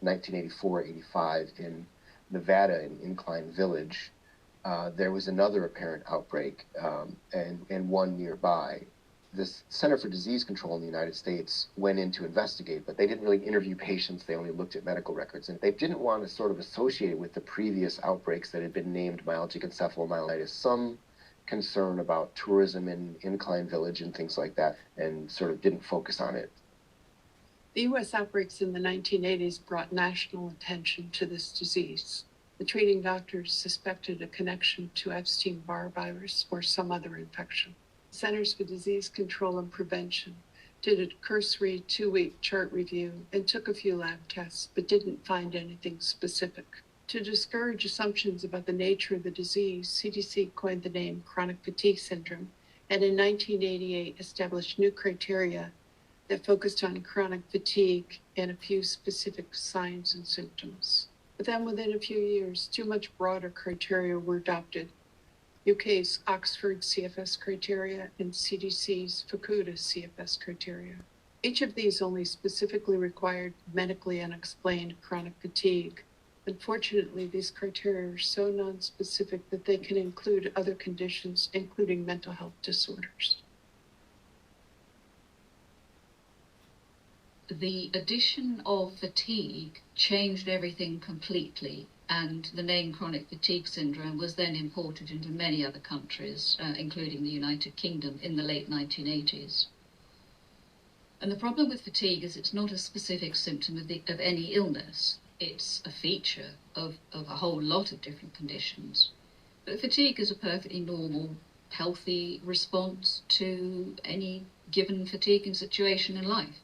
1984-85 in Nevada in Incline Village, there was another apparent outbreak, and one nearby. This Center for Disease Control in the United States went in to investigate, but they didn't really interview patients. They only looked at medical records, and they didn't want to sort of associate it with the previous outbreaks that had been named myalgic encephalomyelitis. Some concern about tourism in Incline Village and things like that, and sort of didn't focus on it. The U.S. outbreaks in the 1980s brought national attention to this disease. The treating doctors suspected a connection to Epstein-Barr virus or some other infection. Centers for Disease Control and Prevention did a cursory 2-week chart review and took a few lab tests, but didn't find anything specific. To discourage assumptions about the nature of the disease, CDC coined the name chronic fatigue syndrome, and in 1988 established new criteria that focused on chronic fatigue and a few specific signs and symptoms. But then within a few years, two much broader criteria were adopted: UK's Oxford CFS criteria and CDC's Fukuda CFS criteria. Each of these only specifically required medically unexplained chronic fatigue. Unfortunately, these criteria are so nonspecific that they can include other conditions, including mental health disorders. The addition of fatigue changed everything completely, and the name chronic fatigue syndrome was then imported into many other countries, including the United Kingdom, in the late 1980s. And the problem with fatigue is it's not a specific symptom of any illness. It's a feature of a whole lot of different conditions. But fatigue is a perfectly normal, healthy response to any given fatiguing situation in life.